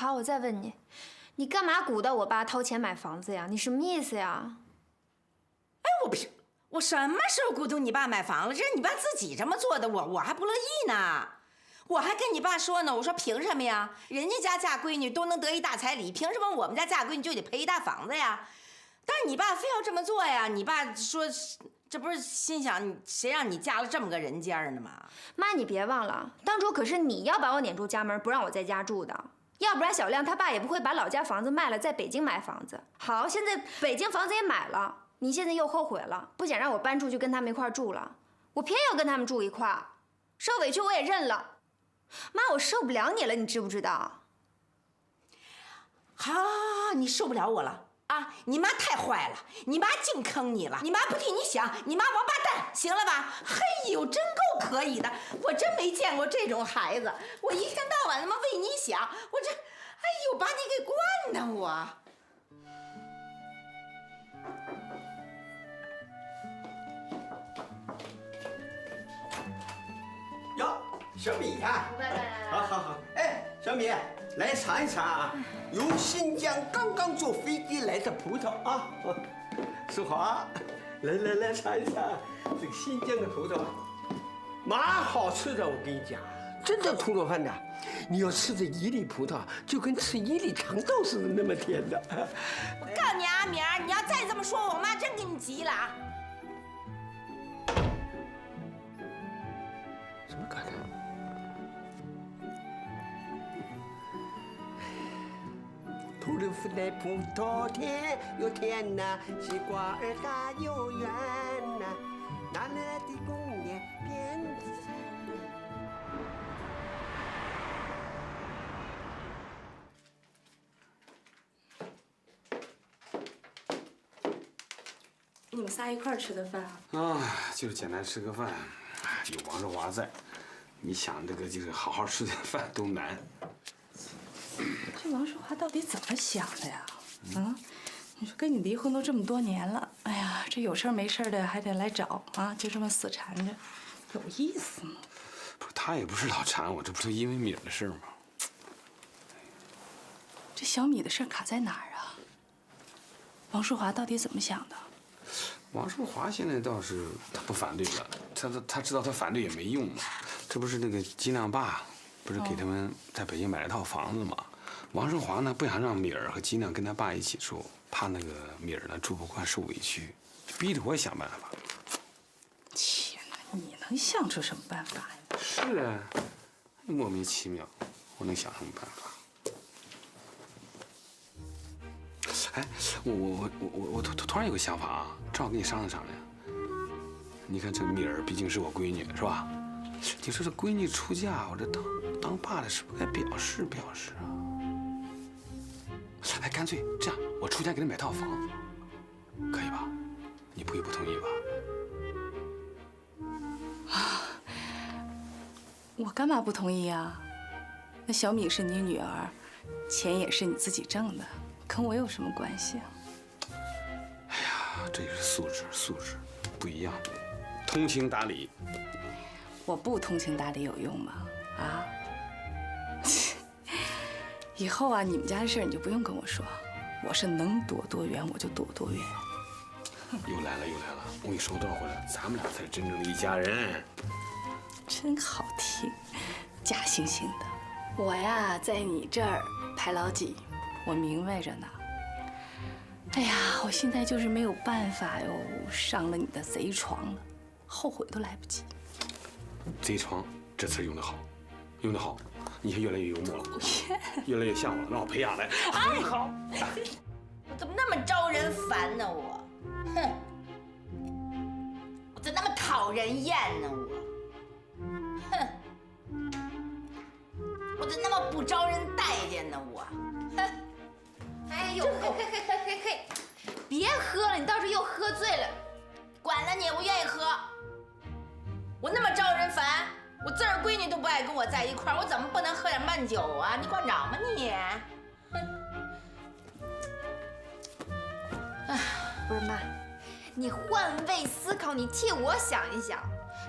好，我再问你，你干嘛鼓捣我爸掏钱买房子呀？你什么意思呀？哎，我什么时候鼓动你爸买房了？这是你爸自己这么做的，我还不乐意呢。我还跟你爸说呢，我说凭什么呀？人家家嫁闺女都能得一大彩礼，凭什么我们家嫁闺女就得赔一大房子呀？但是你爸非要这么做呀？你爸说，这不是心想谁让你嫁了这么个人家呢吗？妈，你别忘了，当初可是你要把我撵出家门，不让我在家住的。要不然小亮他爸也不会把老家房子卖了，在北京买房子。好，现在北京房子也买了，你现在又后悔了，不想让我搬出去跟他们一块住了。我偏要跟他们住一块儿，受委屈我也认了。妈，我受不了你了，你知不知道？好，你受不了我了啊！你妈太坏了，你妈净坑你了，你妈不替你想，你妈王八蛋，行了吧？嘿呦，真够可以的，我真没见过这种孩子。我一天到晚他妈为你想，我这，哎呦，把你给惯的我。哟，小米呀！好，哎，小米，来尝一尝啊，由新疆刚刚坐飞机来的葡萄啊，淑华，来尝一尝这个新疆的葡萄，蛮好吃的，我跟你讲，真的吐鲁番的，你要吃这一粒葡萄，就跟吃一粒糖豆似的，那么甜的。我告诉你啊，明儿，你要再这么说，我妈真给你急了啊！什么歌呢？吐鲁番的葡萄甜又甜呐，西瓜儿大又圆呐，哪来的公园边山？你们仨一块儿吃的饭啊？啊，就是简单吃个饭，有王少华在，你想这个就是好好吃点饭都难。这王少华到底怎么想的呀？啊，你说跟你离婚都这么多年了，哎呀，这有事儿没事儿的还得来找啊，就这么死缠着，有意思吗？不是他也不是老缠我，这不是因为米儿的事吗？这小米的事儿卡在哪儿啊？王淑华到底怎么想的？王淑华现在倒是他不反对了，他知道他反对也没用嘛。这不是那个金亮爸，不是给他们在北京买了套房子吗？王淑华呢不想让米儿和金亮跟他爸一起住，怕那个米儿呢住不惯受委屈，逼着我想办法。天哪，你能想出什么办法呀？是啊，莫名其妙，我能想什么办法？哎，我突然有个想法啊，正好跟你商量商量。你看这米儿毕竟是我闺女，是吧？你说这闺女出嫁，我这当爸的是不是该表示表示啊？哎，干脆这样，我出钱给她买套房，可以吧？你不会不同意吧？啊，我干嘛不同意啊？那小米是你女儿，钱也是你自己挣的。跟我有什么关系啊？哎呀，这也是素质不一样，通情达理。我不通情达理有用吗？啊！以后啊，你们家的事儿你就不用跟我说，我是能躲多远我就躲多远。又来了！我跟你说多少回了，咱们俩才是真正的一家人。真好听，假惺惺的。我呀，在你这儿排老几。我明白着呢。哎呀，我现在就是没有办法哟，上了你的贼床了，后悔都来不及。贼床这词用得好，用得好，你还越来越幽默了，越来越像我了，让我培养来。哎，好，我怎么那么招人烦呢？我，哼，我怎么那么讨人厌呢？我，哼，我怎么那么不招人待见呢？我，哼。哎呦，嘿，别喝了，你到时候又喝醉了。管了你，我愿意喝。我那么招人烦，我自个儿闺女都不爱跟我在一块儿，我怎么不能喝点慢酒啊？你管着吗你？不是妈，你换位思考，你替我想一想，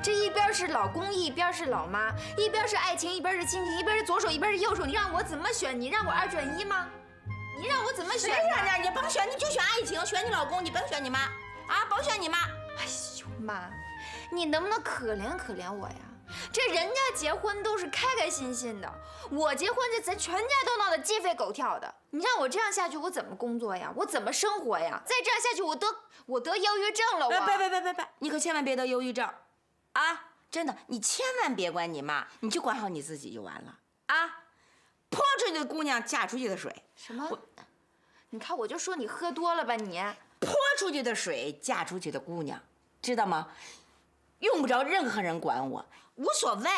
这一边是老公，一边是老妈，一边是爱情，一边是亲情，一边是左手，一边是右手，你让我怎么选？你让我2选1吗？你让我怎么选？谁让你甭选，你就选爱情，选你老公，你甭选你妈啊，甭选你妈。哎呦妈，你能不能可怜可怜我呀？这人家结婚都是开开心心的，我结婚这咱全家都闹得鸡飞狗跳的。你让我这样下去，我怎么工作呀？我怎么生活呀？再这样下去，我得忧郁症了。别，你可千万别得忧郁症，啊！真的，你千万别管你妈，你就管好你自己就完了啊！泼出去的姑娘嫁出去的水。什么？你看我就说你喝多了吧你。泼出去的水，嫁出去的姑娘，知道吗？用不着任何人管我，无所谓，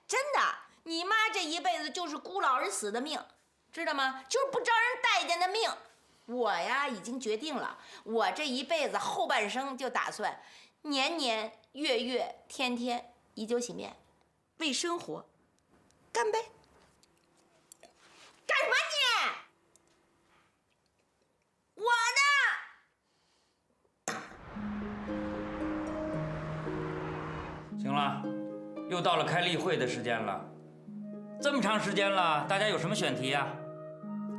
真的。你妈这一辈子就是孤老而死的命，知道吗？就是不招人待见的命。我呀，已经决定了，我这一辈子后半生就打算年年月月天天以酒洗面，为生活干杯。干什么你？我呢？行了，又到了开例会的时间了。这么长时间了，大家有什么选题呀？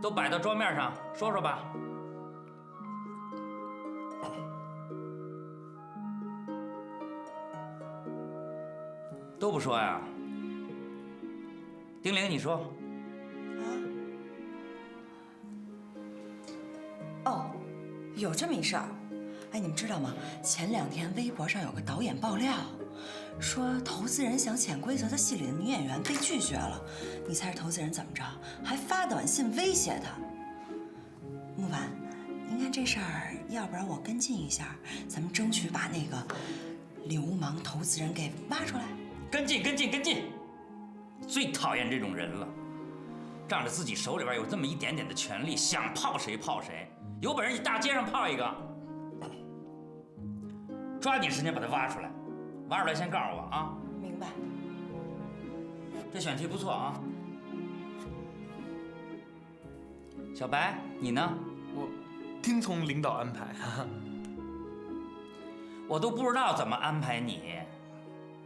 都摆到桌面上说说吧。都不说呀？丁玲，你说。哦，有这么一事儿。哎，你们知道吗？前2天微博上有个导演爆料，说投资人想潜规则的戏里的女演员被拒绝了。你猜是投资人怎么着？还发短信威胁她。木婉，您看这事儿，要不然我跟进一下，咱们争取把那个流氓投资人给挖出来。跟进！最讨厌这种人了，仗着自己手里边有这么一点点的权利，想泡谁泡谁。有本事你大街上泡一个，抓紧时间把他挖出来，挖出来先告诉我啊！明白。这选题不错啊。小白，你呢？我听从领导安排。我都不知道怎么安排你。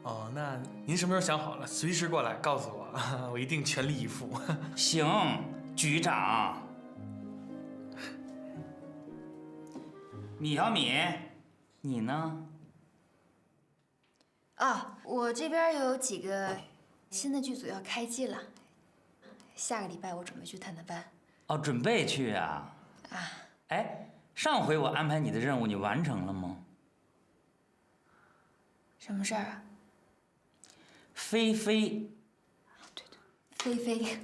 哦，那您什么时候想好了，随时过来告诉我，我一定全力以赴。行，局长。米小米，你呢？啊，我这边有几个新的剧组要开机了，下个礼拜我准备去探探班。哦，准备去啊？啊，哎，上回我安排你的任务，你完成了吗？什么事儿啊？菲菲。菲菲，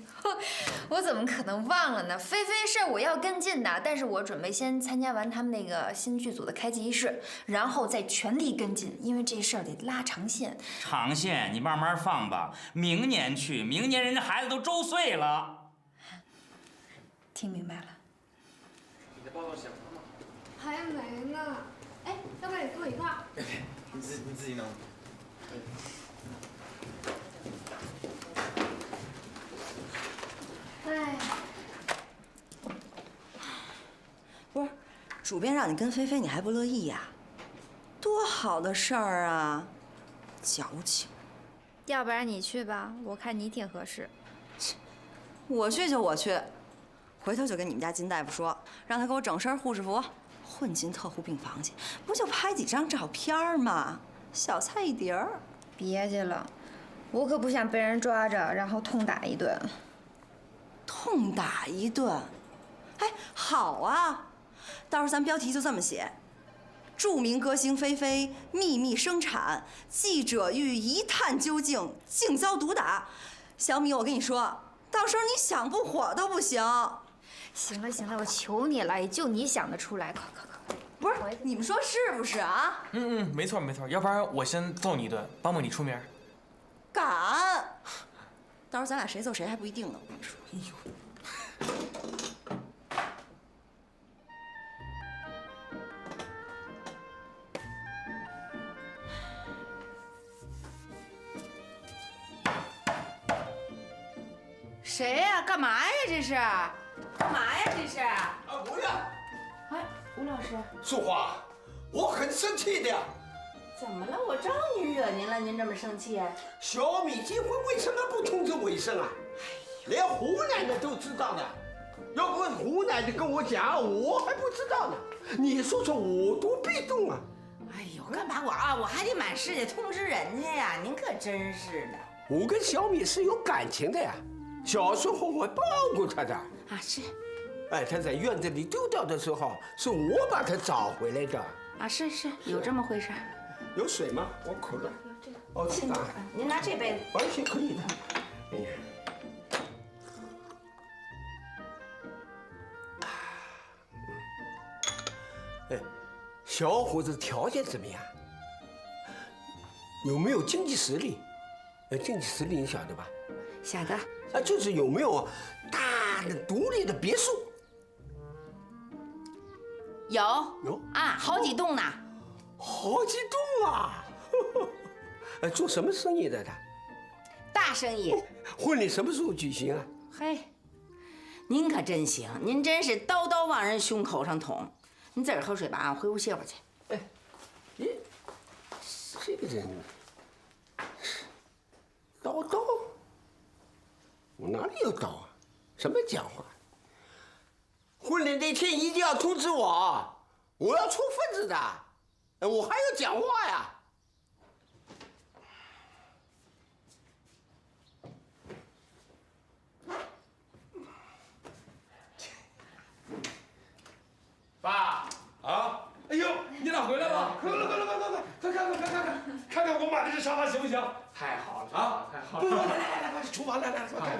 我怎么可能忘了呢？菲菲事儿我要跟进的，但是我准备先参加完他们那个新剧组的开机仪式，然后再全力跟进，因为这事儿得拉长线。长线你慢慢放吧，明年去，明年人家孩子都周岁了。听明白了。你的报告写完了吗？还没呢。哎，要不然你跟我一块儿？你自己弄。哎，不是，主编让你跟菲菲，你还不乐意呀？多好的事儿啊！矫情。要不然你去吧，我看你挺合适。我去就我去，回头就跟你们家金大夫说，让他给我整身护士服，混进特护病房去，不就拍几张照片吗？小菜一碟儿。别介了，我可不想被人抓着，然后痛打一顿。痛打一顿，哎，好啊！到时候咱标题就这么写：著名歌星菲菲秘密生产，记者欲一探究竟，竟遭毒打。小米，我跟你说，到时候你想不火都不行。行了行了，我求你了，也就你想得出来，快！不是，你们说是不是啊？没错，要不然我先揍你一顿，帮帮你出名。敢！到时候咱俩谁揍谁还不一定呢，我跟你说。哎呦。谁呀？干嘛呀？这是？干嘛呀？这是？吴亮。哎，吴老师。淑华，我很生气的，怎么了？我招您惹您了？您这么生气？小米结婚为什么不通知卫生啊？连胡奶奶都知道的，要不胡奶奶跟我讲，我还不知道呢。你说说我多被动啊！哎呦，干嘛我还得满世界通知人家呀？您可真是的。我跟小米是有感情的呀，小时候我抱过她的。啊，是。哎，她在院子里丢掉的时候，是我把她找回来的。啊，是有这么回事。有水吗？我渴了。有这个。哦，这个。您拿这杯子。完全可以的。哎呀。哎，小伙子条件怎么样？有没有经济实力？经济实力你晓得吧？晓得。啊，就是有没有大的独立的别墅？有啊，好几栋呢。好几栋啊！做什么生意的他？大生意。婚礼什么时候举行啊？嘿，您可真行，您真是刀刀往人胸口上捅。你自个儿喝水吧啊，回屋歇会儿去。哎，咦，这个人叨叨，我哪里有刀啊？什么讲话？婚礼那天一定要通知我，我要出份子的。我还要讲话呀。爸啊！哎呦，你俩回来了！快看我买的这沙发行不行？太好了啊！太好了！来，厨房来，快！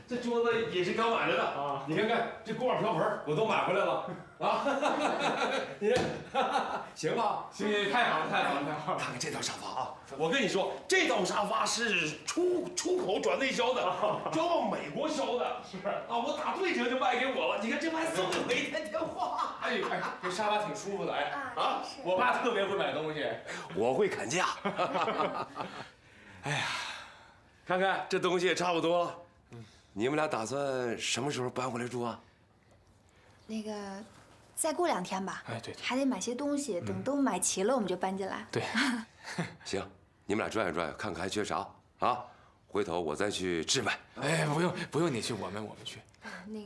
这桌子也是刚买来的啊！你看这锅碗瓢盆我都买回来了啊！你行吧？行，太好了！看看这套沙发啊！我跟你说，这套沙发是出口转内销的，专往美国销的。是啊，我打对折就卖给我了。你看这还送给我一台电话。哎，这沙发挺舒服的哎啊！我爸特别会买东西，我会砍价。哎呀，看看这东西也差不多了。你们俩打算什么时候搬回来住啊？那个，再过2天吧。哎，对，还得买些东西，等都买齐了我们就搬进来。对。行，你们俩转悠转悠，看看还缺啥啊？回头我再去置办。哎，不用你去，我们去。那个，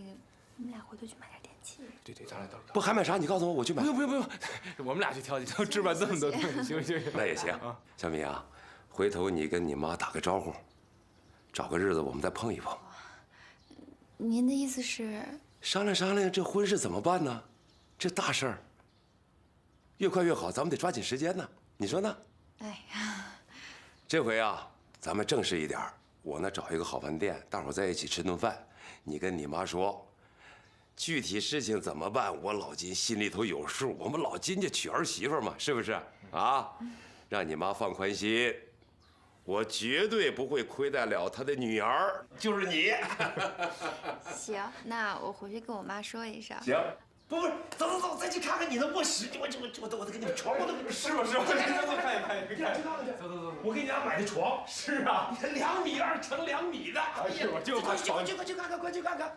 你们俩回头去买点电器。对，咱俩到。不还买啥？你告诉我，我去买。不用，我们俩去挑去，置办这么多东西，行。那也行。小米啊，回头你跟你妈打个招呼，找个日子我们再碰一碰。您的意思是？商量这婚事怎么办呢？这大事儿，越快越好，咱们得抓紧时间呢。你说呢？哎呀，这回啊，咱们正式一点，我呢找一个好饭店，大伙在一起吃顿饭。你跟你妈说，具体事情怎么办，我老金心里头有数。我们老金家娶儿媳妇嘛，是不是啊？让你妈放宽心，我绝对不会亏待了她的女儿，就是你。行，那我回去跟我妈说一声。行。不，走，再去看看你的卧室。我得给你们床，我都是吧？走，走，我给你俩买的床。是啊，2.2米乘2米的。是吧？就快去看看。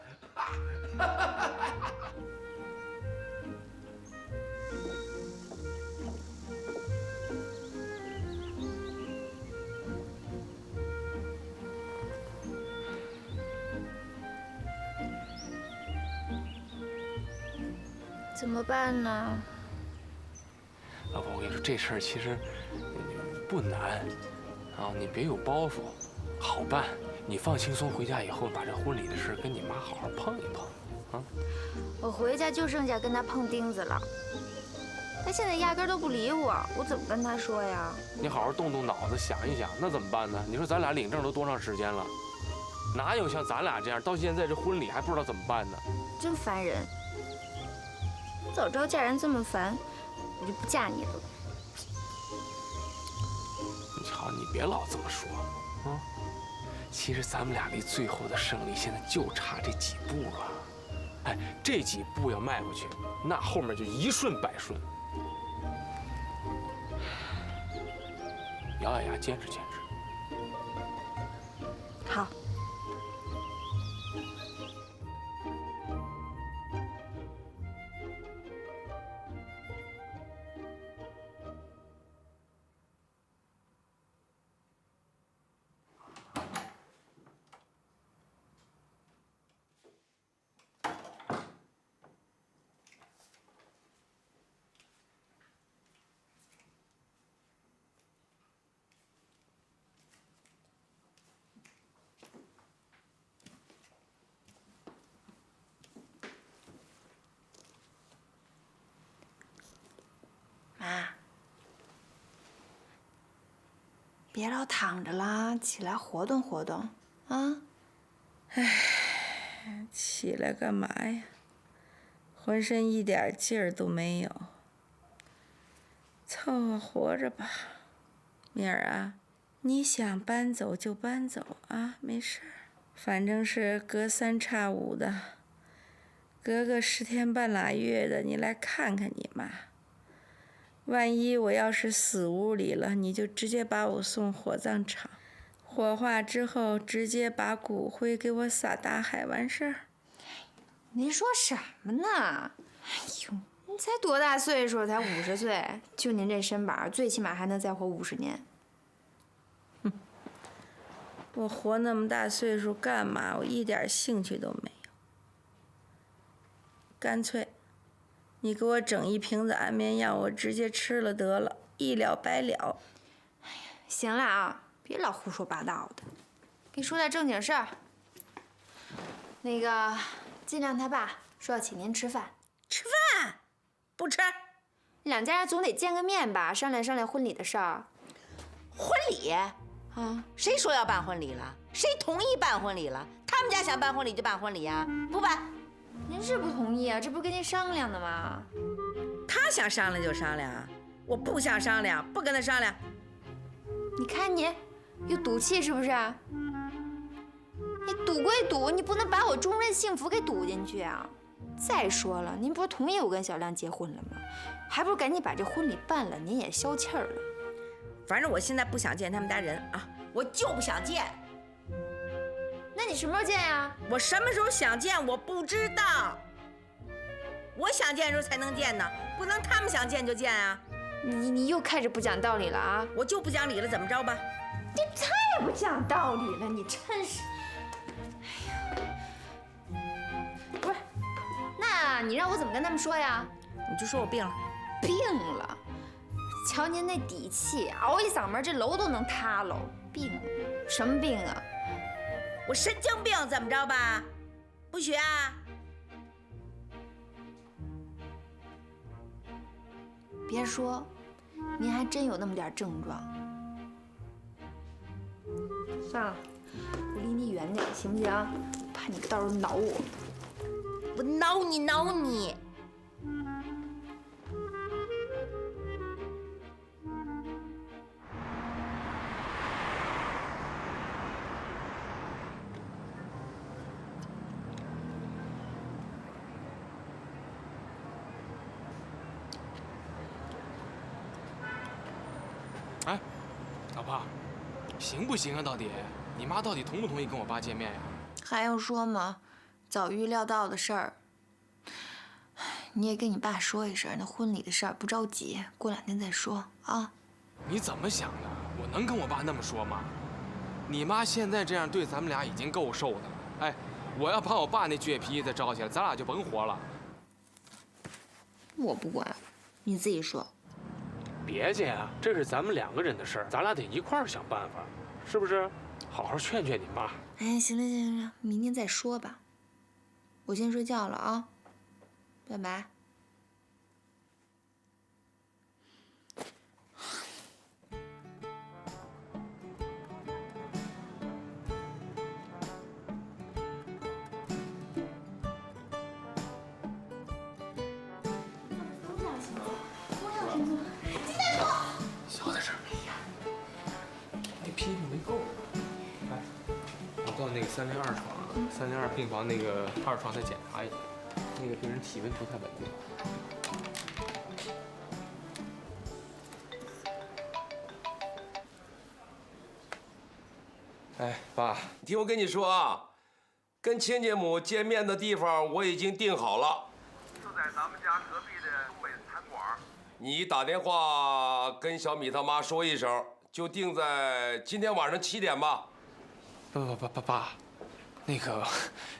怎么办呢？老婆，我跟你说，这事儿其实不难啊，你别有包袱，好办。你放轻松，回家以后把这婚礼的事跟你妈好好碰一碰啊。我回家就剩下跟他碰钉子了，他现在压根都不理我，我怎么跟他说呀？你好好动动脑子想一想，那怎么办呢？你说咱俩领证都多长时间了？哪有像咱俩这样到现在这婚礼还不知道怎么办呢？真烦人！早知道嫁人这么烦，我就不嫁你了。你好，你别老这么说啊。其实咱们俩离最后的胜利现在就差这几步了。哎，这几步要迈过去，那后面就一顺百顺。咬咬牙，坚持坚持。好。别老躺着了，起来活动活动啊！起来干嘛呀？浑身一点劲儿都没有。凑合活着吧，明儿啊，你想搬走就搬走啊，没事儿，反正是隔三差五的，隔个10天半拉月的，你来看看你妈。万一我要是死屋里了，你就直接把我送火葬场，火化之后直接把骨灰给我撒大海，完事儿。您说什么呢？哎呦，你才多大岁数？才50岁，就您这身板，最起码还能再活50年。我活那么大岁数干嘛？我一点兴趣都没有。干脆，你给我整一瓶子安眠药，我直接吃了得了，一了百了。行了啊，别老胡说八道的，给你说点正经事儿。那个，金亮他爸说要请您吃饭。吃饭？不吃。两家人总得见个面吧，商量商量婚礼的事儿。婚礼？啊，谁说要办婚礼了？谁同意办婚礼了？他们家想办婚礼就办婚礼呀，不办。您是不同意啊？这不是跟您商量的吗？他想商量就商量，我不想商量，不跟他商量。你看你，有赌气是不是？你赌归赌，你不能把我终身幸福给赌进去啊！再说了，您不是同意我跟小亮结婚了吗？还不如赶紧把这婚礼办了，您也消气儿了。反正我现在不想见他们家人啊，我就不想见。那你什么时候见呀？我什么时候想见我不知道，我想见的时候才能见呢，不能他们想见就见啊。你又开始不讲道理了啊！我就不讲理了，怎么着吧？你太不讲道理了，你真是。哎呀，不是，那你让我怎么跟他们说呀？你就说我病了。病了？瞧您那底气，嗷一嗓门，这楼都能塌喽。病？什么病啊？我神经病，怎么着吧？不许啊！别说，您还真有那么点症状。算了，我离你远点，行不行？怕你到时候挠我。我挠你，挠你。哎，老婆，行不行啊？到底你妈到底同不同意跟我爸见面呀？还用说吗？早预料到的事儿。你也跟你爸说一声，那婚礼的事儿不着急，过2天再说啊。你怎么想的？我能跟我爸那么说吗？你妈现在这样对咱们俩已经够受的了。哎，我要把我爸那倔脾气再招起来，咱俩就甭活了。我不管，你自己说。别介啊，这是咱们2个人的事儿，咱俩得一块儿想办法，是不是？好好劝劝你妈。哎，行了行了，明天再说吧。我先睡觉了啊，拜拜。小点声。那批评没够。哎，我到那个302床，302病房那个2床再检查一下，那个病人体温不太稳定。哎，爸，你听我跟你说啊，跟亲家母见面的地方我已经定好了，就在咱们家隔壁的北餐馆。你打电话跟小米他妈说一声，就定在今天晚上7点吧。爸，那个，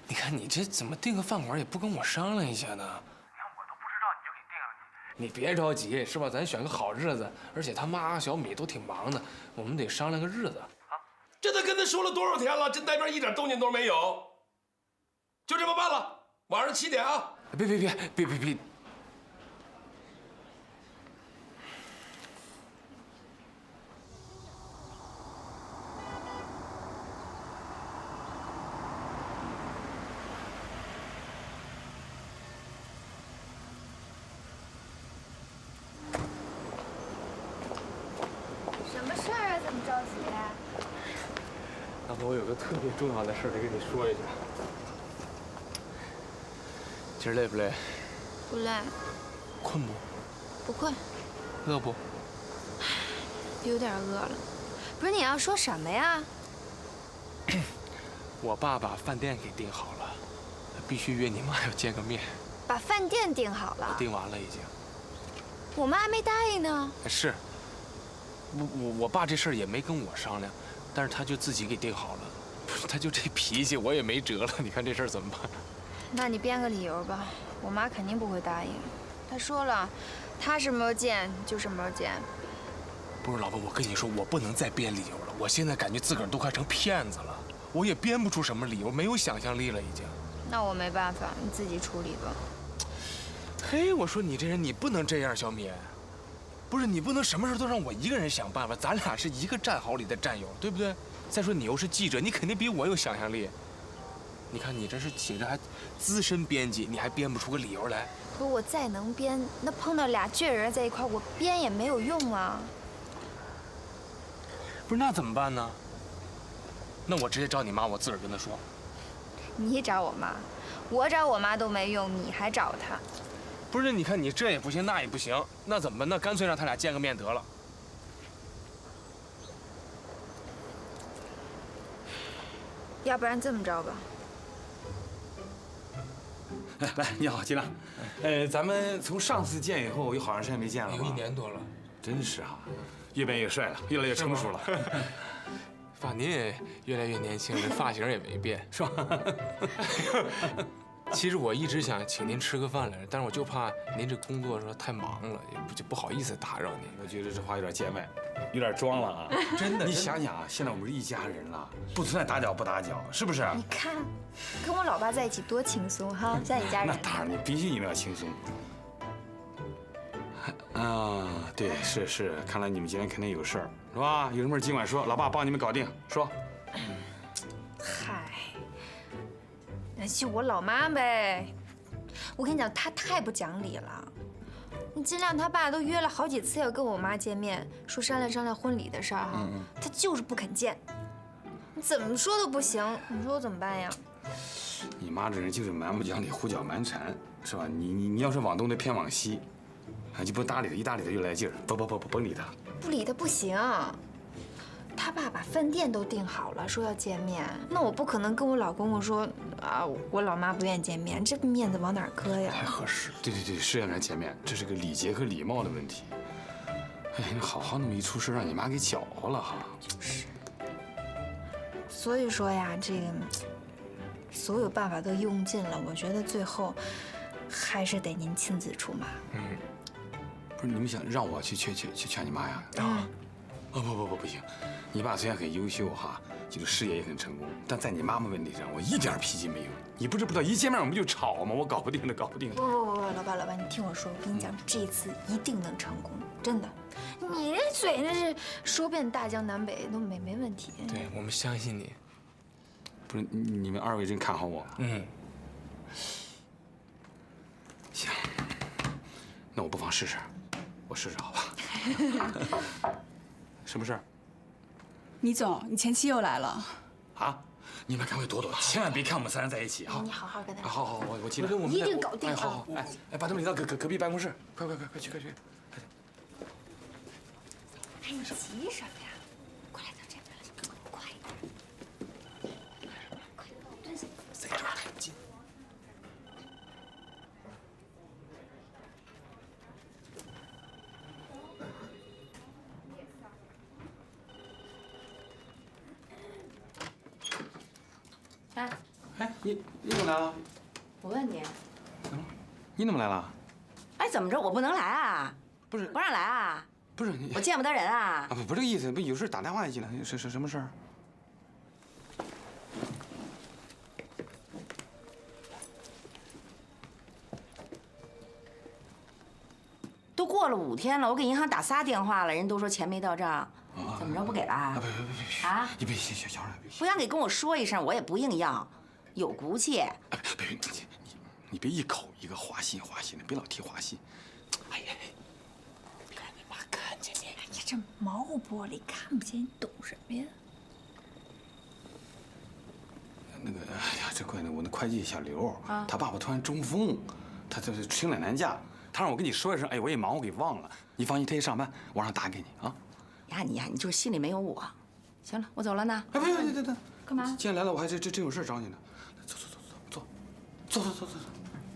你看你这怎么订个饭馆也不跟我商量一下呢？你看我都不知道你就给定了你别着急，是吧？咱选个好日子，而且他妈小米都挺忙的，我们得商量个日子。这都跟他说了多少天了，这那边一点动静都没有，就这么办了，晚上7点啊！别！我有个特别重要的事得跟你说一下。今儿累不累？不累。困不？不困。饿不？有点饿了。不是你要说什么呀？我爸把饭店给订好了，必须约你妈要见个面。把饭店订好了？订完了已经。我妈还没答应呢。是。我爸这事儿也没跟我商量，但是他就自己给订好了。他就这脾气，我也没辙了。你看这事儿怎么办？那你编个理由吧，我妈肯定不会答应。她说了，她什么时候见就什么时候见。不是老婆，我跟你说，我不能再编理由了。我现在感觉自个儿都快成骗子了，我也编不出什么理由，没有想象力了已经。那我没办法，你自己处理吧。嘿，我说你这人，你不能这样，小米。不是你不能什么事都让我一个人想办法，咱俩是一个战壕里的战友，对不对？再说你又是记者，你肯定比我有想象力。你看你这是写着还资深编辑，你还编不出个理由来。可我再能编，那碰到俩倔人在一块，我编也没有用啊。不是那怎么办呢？那我直接找你妈，我自个儿跟她说。你找我妈，我找我妈都没用，你还找她？不是，你看你这也不行，那也不行，那怎么办？那干脆让他俩见个面得了。要不然这么着吧。来，你好，金亮。咱们从上次见以后，有好长时间没见了吧？有1年多了。真是啊，越变越帅了，越来越成熟了。爸，您也越来越年轻了，发型也没变，是吧？其实我一直想请您吃个饭来着，但是我就怕您这工作说太忙了，就不好意思打扰您。我觉得这话有点见外，有点装了啊！真的，你想想啊，现在我们是一家人了，不存在打搅不打搅，是不是？你看，跟我老爸在一起多轻松哈，像一家人。那当然，你必须一定要轻松。啊，对，是，看来你们今天肯定有事儿，是吧？有什么事尽管说，老爸帮你们搞定，说。嗨。那就我老妈呗，我跟你讲，她太不讲理了。你金亮他爸都约了好几次要跟我妈见面，说商量商量婚礼的事儿哈，他就是不肯见，你怎么说都不行。你说我怎么办呀？你妈这人就是蛮不讲理，胡搅蛮缠，是吧？你要是往东，他偏往西，啊，就不搭理他，一搭理他就来劲儿，甭理他。不理他不行。他爸把饭店都订好了，说要见面，那我不可能跟我老公公说啊，我老妈不愿意见面，这面子往哪儿搁呀？太合适。对，是让人见面，这是个礼节和礼貌的问题。哎，你好好那么一出事，让你妈给搅和了哈。就是。所以说呀，这个所有办法都用尽了，我觉得最后还是得您亲自出马。不是你们想让我去劝你妈呀？不行。你爸虽然很优秀哈，就是事业也很成功，但在你妈妈问题上，我一点脾气没有。你不知道，一见面我们就吵吗？我搞不定了。不，老爸，你听我说，我跟你讲，这次一定能成功，真的。你这嘴那是说遍大江南北都没问题。对，我们相信你。不是你们2位真看好我？行，那我不妨试试，我试试好吧？什么事儿？倪总，你前妻又来了。啊！你们赶快躲，千万别看我们3人在一起啊！你好好跟他说。好，我尽量。一定搞定。好，把他们领到隔壁办公室，快去！哎，你急什么呀？快来到这边来，快一点！快，蹲下。在这儿太近。哎，你怎么来了？我问你，你怎么来了？哎，怎么着？我不能来啊？不是，不让来啊？不是你，我见不得人啊？不这个意思，不有事打电话进来，什么事儿？都过了5天了，我给银行打3电话了，人都说钱没到账，怎么着不给了啊？别啊！你别小点，不想给跟我说一声，我也不硬要，有骨气。别，你别一口一个花心的，别老提花心。哎呀，别让你妈看见你。哎呀，这毛玻璃看不见，你懂什么呀？那个，哎呀，这怪我那会计小刘啊，他爸爸突然中风，他这请2年假，他让我跟你说一声，哎，我也忙，我给忘了。你放心，他一上班，我让他打给你啊。你就是心里没有我。行了，我走了呢。哎，别，干嘛？既然来了，我还真有事找你呢。走。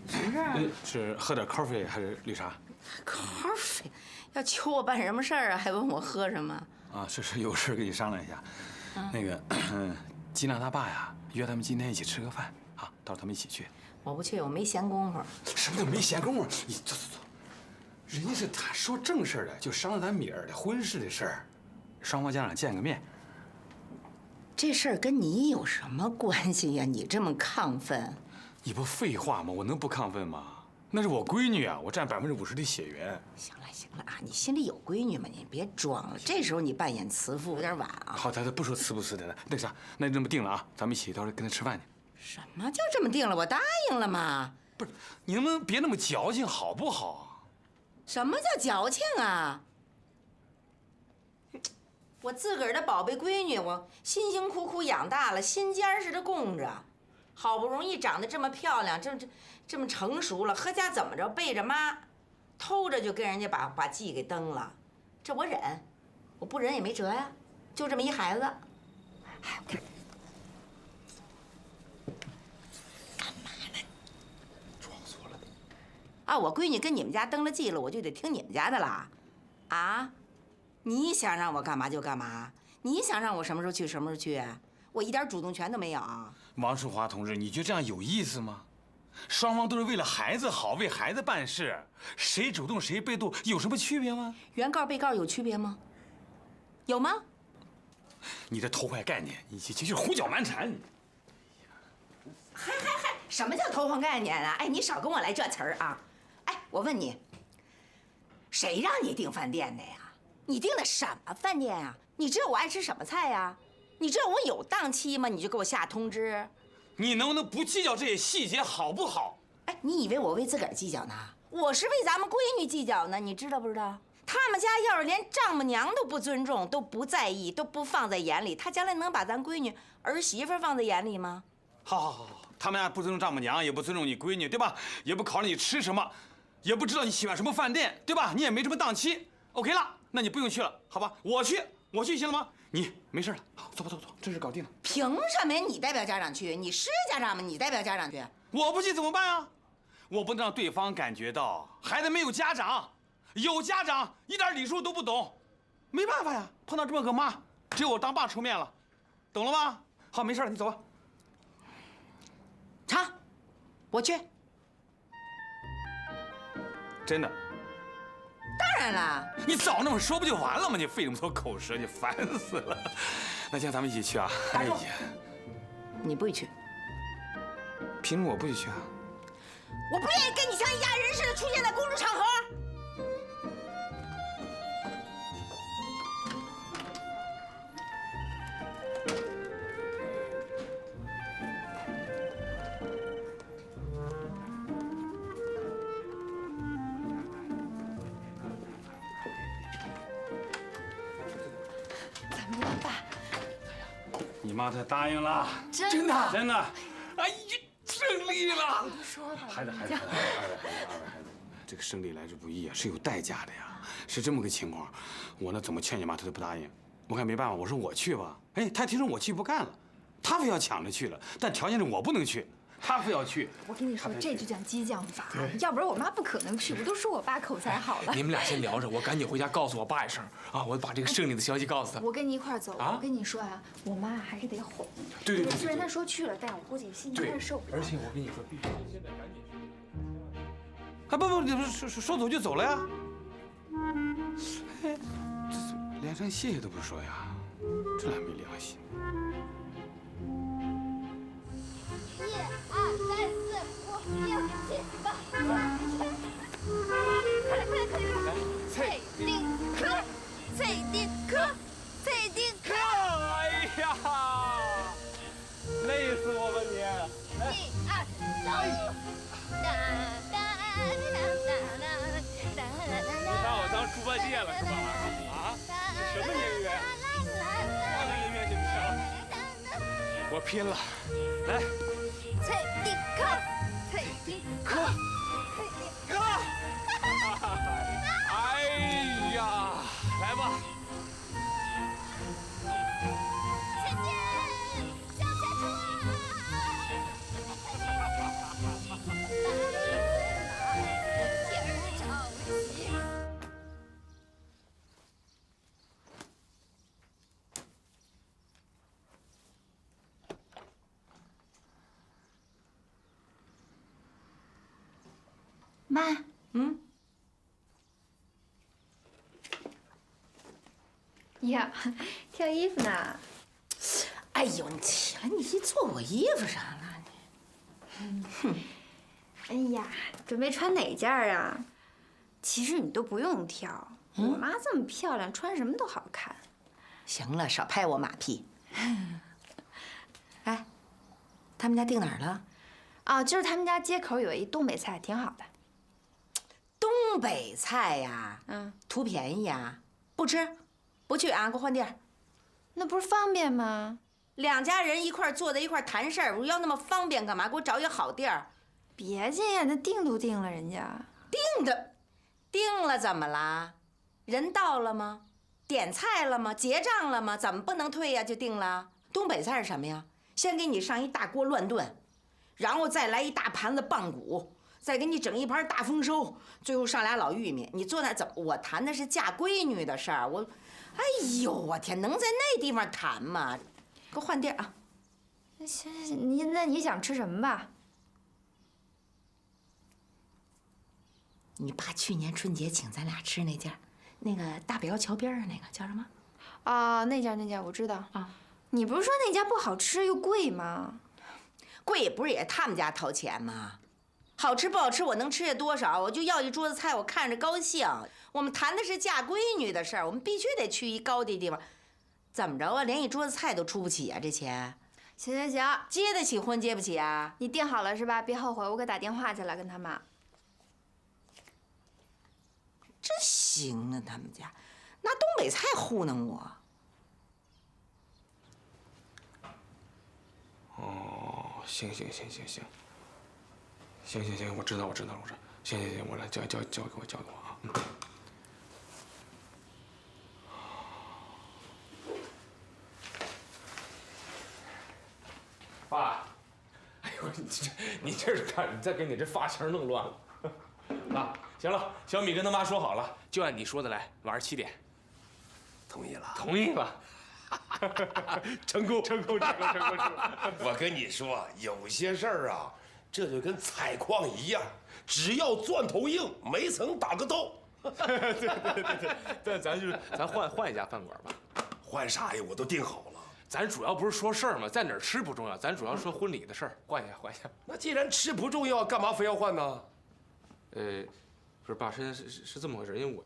什么事儿？是喝点 coffee 还是绿茶？ coffee， 要求我办什么事儿啊？还问我喝什么？啊，是有事跟你商量一下。那个，金亮他爸呀，约他们今天一起吃个饭啊，到时候他们一起去。我不去，我没闲工夫。什么叫没闲工夫？你走。人家是他说正事的，就商量咱米儿的婚事的事儿，双方家长见个面。这事儿跟你有什么关系呀？你这么亢奋。你不废话吗？我能不亢奋吗？那是我闺女啊，我占50%的血缘。行了啊，你心里有闺女吗？你别装了，这时候你扮演慈父有点晚啊。好，咱不说慈不慈的了，那啥，那就这么定了啊，咱们一起到时候跟他吃饭去。什么叫这么定了？我答应了吗？不是，你能不能别那么矫情好不好？什么叫矫情啊？我自个儿的宝贝闺女，我辛辛苦苦养大了，心尖似的供着，好不容易长得这么漂亮，这么成熟了，合家怎么着背着妈，偷着就跟人家把记给登了，这我忍，我不忍也没辙呀，就这么一孩子。哎，我看干嘛呢？装错了。啊，我闺女跟你们家登了记了，我就得听你们家的啦？啊？你想让我干嘛就干嘛，你想让我什么时候去什么时候去，我一点主动权都没有。王淑华同志，你觉得这样有意思吗？双方都是为了孩子好，为孩子办事，谁主动谁被动有什么区别吗？原告被告有区别吗？有吗？你这偷换概念，你就是胡搅蛮缠。嗨，什么叫偷换概念啊？哎，你少跟我来这词儿啊！哎，我问你，谁让你订饭店的呀？你订的什么饭店呀？你知道我爱吃什么菜呀？你知道我有档期吗？你就给我下通知。你能不能不计较这些细节好不好？哎，你以为我为自个儿计较呢？我是为咱们闺女计较呢，你知道不知道？他们家要是连丈母娘都不尊重、都不在意、都不放在眼里，他将来能把咱闺女儿媳妇放在眼里吗？好，他们家不尊重丈母娘，也不尊重你闺女，对吧？也不考虑你吃什么，也不知道你喜欢什么饭店，对吧？你也没什么档期。OK 了，那你不用去了，好吧？我去行了吗？你没事了，好，走吧，这事搞定了。凭什么你代表家长去？你是家长吗？你代表家长去？我不去怎么办啊？我不能让对方感觉到孩子没有家长，有家长一点礼数都不懂，没办法呀。碰到这么个妈，只有我当爸出面了，懂了吗？好，没事了，你走吧。成，我去。真的。当然了，你早那么说不就完了吗？你费那么多口舌，你烦死了。那行，咱们一起去啊！打住！你不许去。凭什么我不许去啊？我不愿意跟你像一家人似的出现在公众场合。你妈她答应了，真的，哎呀，胜利了！我就说吧，孩子，二位孩子，这个胜利来之不易啊，是有代价的呀，是这么个情况。我呢怎么劝你妈，她都不答应。我看没办法，我说我去吧。哎，她听说我去不干了，她非要抢着去了，但条件是我不能去，她非要去。我跟你说，这就叫激将法，要不然我妈不可能去。我都说我爸口才好了。你们俩先聊着，我赶紧回家告诉我爸一声啊！我把这个胜利的消息告诉他。我跟你一块走。我跟你说啊，我妈还是得哄。对。虽然她说去了，但我估计心里还是受不了。而且我跟你说，必须现在赶紧去。啊不，你不是说走就走了呀？哎，这怎么连声谢谢都不说呀？这俩没良心。1、2、3、4、5、6、7、8。快！脆丁壳，脆丁壳，脆丁壳。哎呀，累死我了你！1、2、走！把我当猪八戒了是吧？啊？什么音乐？放个音乐行不行？拼了！来，脆丁壳，脆丁壳，脆丁壳。哎呀，来吧！前进，向前冲天儿朝西。妈，呀，挑衣服呢？哎呦，你起来，你坐我衣服上了你。哎呀，准备穿哪件啊？其实你都不用挑，我妈这么漂亮，穿什么都好看。行了，少拍我马屁。哎，他们家定哪儿了？啊，就是他们家街口有一东北菜，挺好的。东北菜呀，图便宜呀，不吃，不去啊，给我换地儿。那不是方便吗？两家人一块儿坐在一块儿谈事儿，要那么方便干嘛？给我找一个好地儿。别介呀，那定都定了，人家定了怎么啦？人到了吗？点菜了吗？结账了吗？怎么不能退呀？就定了。东北菜是什么呀？先给你上一大锅乱炖，然后再来一大盘子棒骨，再给你整一盘大丰收，最后上俩老玉米。你坐那怎么？我谈的是嫁闺女的事儿。哎呦我天，能在那地方谈吗？给我换地儿啊！行，那你想吃什么吧？你爸去年春节请咱俩吃那家，那个大北窑桥边上那个叫什么？啊，那家我知道啊。你不是说那家不好吃又贵吗？贵不是也他们家掏钱吗？好吃不好吃我能吃下多少？我就要一桌子菜，我看着高兴。我们谈的是嫁闺女的事儿，我们必须得去一高的地方。怎么着啊？连一桌子菜都出不起啊？这钱？行，结得起婚结不起啊？你定好了是吧？别后悔，我给打电话去了，跟他妈。真行啊，他们家拿东北菜糊弄我。哦，行，我知道，行，我来交给我啊。爸，哎呦，你这是看你再给你这发型弄乱了。啊，行了，小米跟他妈说好了，就按你说的来，晚上7点。同意了。同意了。成功！我跟你说，有些事儿啊，这就跟采矿一样，只要钻头硬，没层打个透。对，咱换一家饭馆吧。换啥呀？我都定好了。咱主要不是说事儿嘛，在哪儿吃不重要，咱主要说婚礼的事儿。换一下。那既然吃不重要，干嘛非要换呢？不是爸，是这么回事，因为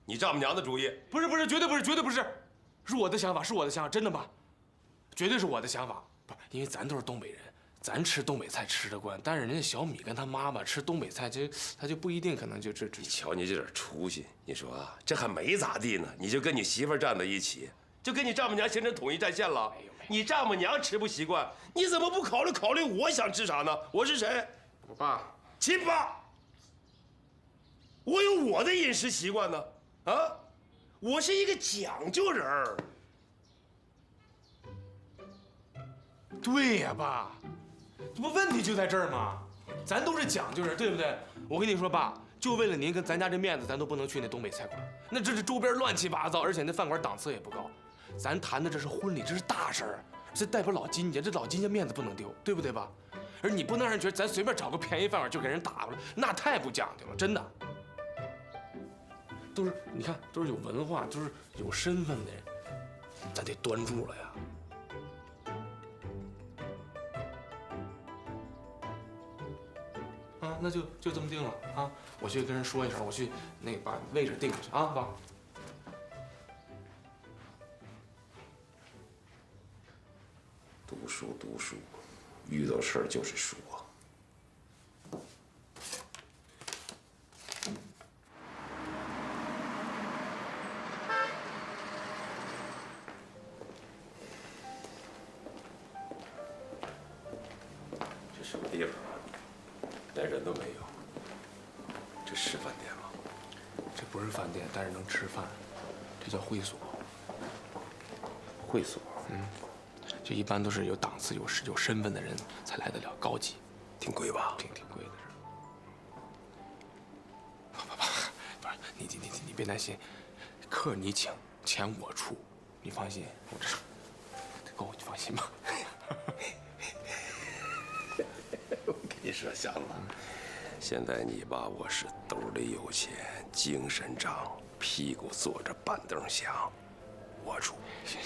你丈母娘的主意？不是，绝对不是，是我的想法，真的吗？绝对是我的想法，不是因为咱都是东北人，咱吃东北菜吃得惯，但是人家小米跟他妈妈吃东北菜，他就不一定可能就这。你瞧你这点出息，你说啊，这还没咋地呢，你就跟你媳妇站在一起，就跟你丈母娘形成统一战线了。你丈母娘吃不习惯，你怎么不考虑我想吃啥呢？我是谁？我爸。亲爸。我有我的饮食习惯呢，啊，我是一个讲究人儿。对呀，爸，这不问题就在这儿吗？咱都是讲究人，对不对？我跟你说，爸，就为了您跟咱家这面子，咱都不能去那东北菜馆。那这是周边乱七八糟，而且那饭馆档次也不高。咱谈的这是婚礼，这是大事儿，这代表老金家，这老金家面子不能丢，对不对吧？而你不能让人觉得咱随便找个便宜饭馆就给人打过来，那太不讲究了，真的。都是你看，都是有文化，都是有身份的人，咱得端住了呀。啊，那就这么定了啊！我去跟人说一声，我去那个把位置定下去啊，爸。读书，遇到事儿就是说。人都没有。这是饭店吗？这不是饭店，但是能吃饭，这叫会所。会所？这一般都是有档次、有身份的人才来得了，高级。挺贵吧？挺贵的是。不是你别担心，客你请，钱我出，你放心，我这够，你放心吧。我跟你说，祥子，现在你爸我是兜里有钱，精神长，屁股坐着板凳响，我出。行，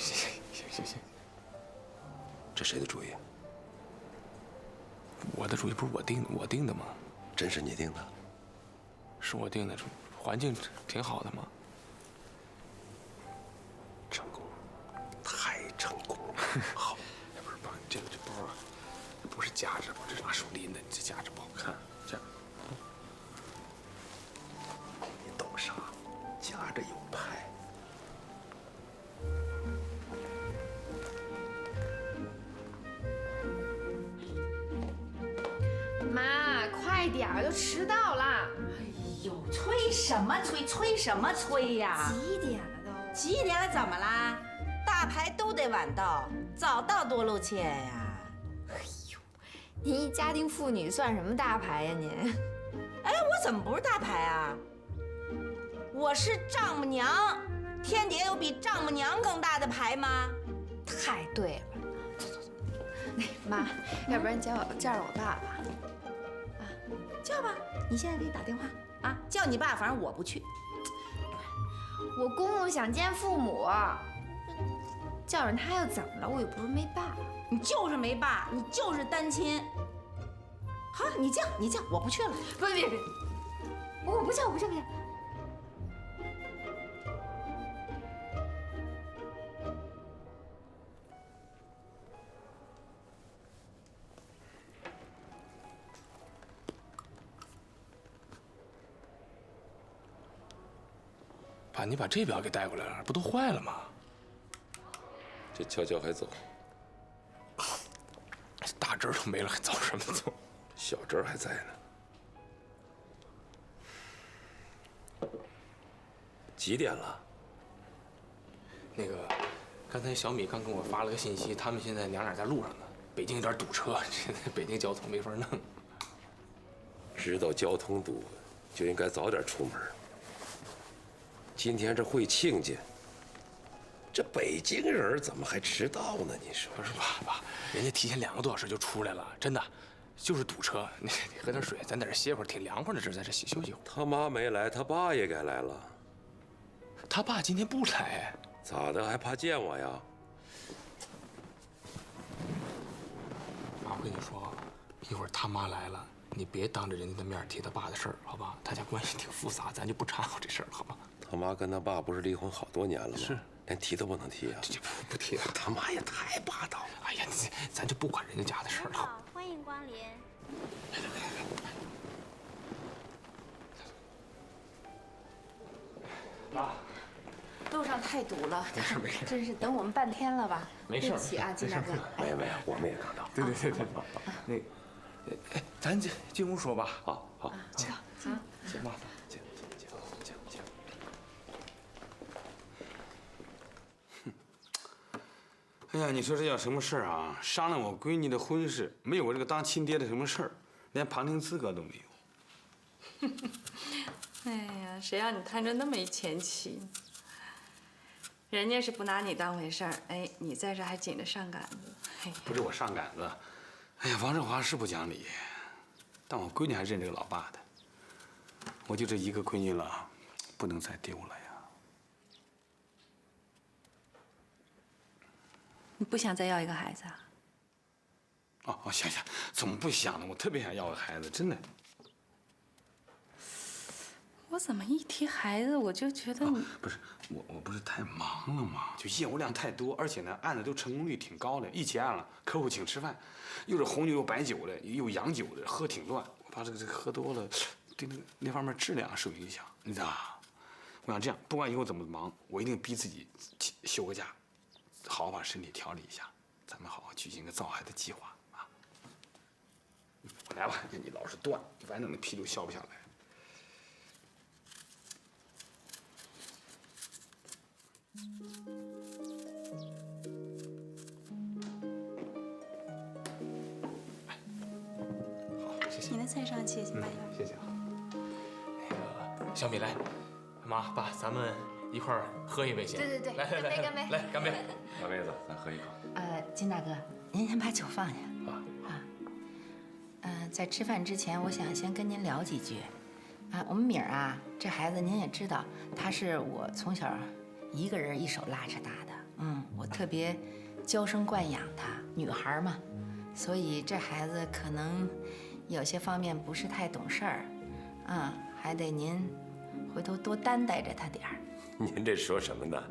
这谁的主意？我的主意不是我定的吗？真是你定的？是我定的，环境挺好的嘛。成功，太成功了。好，不是爸，这包啊，不是夹着包，这是拿手拎的，这夹着不好看。这样，你懂啥？夹着有派。妈，快点儿，都迟到了。哎呦，催什么催？催什么催呀？几点了都？几点了？怎么啦？大牌都得晚到，早到多露怯呀！哎呦，您一家庭妇女算什么大牌呀您？哎，我怎么不是大牌啊？我是丈母娘，天底下有比丈母娘更大的牌吗？太对了。走，妈，要不然叫上我爸爸。叫吧，你现在给你打电话啊，叫你爸，反正我不去。我公公想见父母，叫上他又怎么了？我又不是没爸。你就是没爸，你就是单亲。好，你叫，我不去了。别，我不叫。爸，你把这表给带过来了，不都坏了吗？这悄悄还走，大针都没了，还走什么走？小针还在呢。几点了？那个，刚才小米刚给我发了个信息，他们现在娘俩在路上呢。北京有点堵车，现在北京交通没法弄。知道交通堵，就应该早点出门。今天这会亲家，这北京人怎么还迟到呢？你说？不是爸，人家提前2个多小时就出来了，真的，就是堵车。你喝点水，咱在这歇会儿，挺凉快的，这在这休息会儿。他妈没来，他爸也该来了。他爸今天不来，咋的？还怕见我呀？妈，我跟你说，一会儿他妈来了，你别当着人家的面提他爸的事儿，好吧？他家关系挺复杂，咱就不掺和这事儿，好吧？他妈跟他爸不是离婚好多年了吗？是，连提都不能提啊！这不提了。他妈也太霸道了！哎呀，咱就不管人家家的事儿了。好，欢迎光临。妈，路上太堵了，没事，真是等我们半天了吧？没事，对不起啊，金大哥。没有，我们也刚到。对，那个，哎，咱进屋说吧。好，行，行吧，进。哎呀，你说这叫什么事儿啊？商量我闺女的婚事，没有我这个当亲爹的什么事儿，连旁听资格都没有。哎呀，谁让你摊着那么一前妻？人家是不拿你当回事儿，哎，你在这还紧着上杆子。哎呀，不是我上杆子，哎呀，王振华是不讲理，但我闺女还认这个老爸的。我就这一个闺女了，不能再丢了呀。你不想再要一个孩子啊？想，怎么不想呢？我特别想要个孩子，真的。我怎么一提孩子我就觉得你不是我不是太忙了吗？就业务量太多，而且呢案子都成功率挺高的，一起案了，客户请吃饭，又是红酒又白酒的，又洋酒的，喝挺乱。我怕这个喝多了，对那方面质量受影响，你知道吧？我想这样，不管以后怎么忙，我一定逼自己休个假，好好把身体调理一下，咱们好好举行个造孩的计划啊。我来吧，你老是断，完整的屁都消不下来。好，谢谢。你的菜上去，请慢用。谢谢啊。那个小米来，妈爸，咱们一块儿喝一杯先。对，来，干杯，干杯！来，干杯！小妹子，咱喝一口。金大哥，您先把酒放下在吃饭之前，我想先跟您聊几句。我们敏儿啊，这孩子您也知道，她是我从小一个人一手拉扯大的。我特别娇生惯养她，女孩嘛，所以这孩子可能有些方面不是太懂事儿，还得您回头多担待着她点儿。您这说什么呢？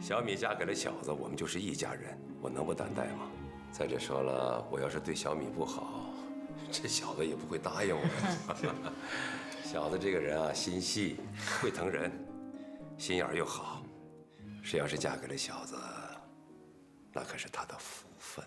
小米嫁给了小子，我们就是一家人，我能不担待吗？再者说了，我要是对小米不好，这小子也不会答应我。小子这个人啊，心细，会疼人，心眼儿又好，谁要是嫁给了小子，那可是他的福分。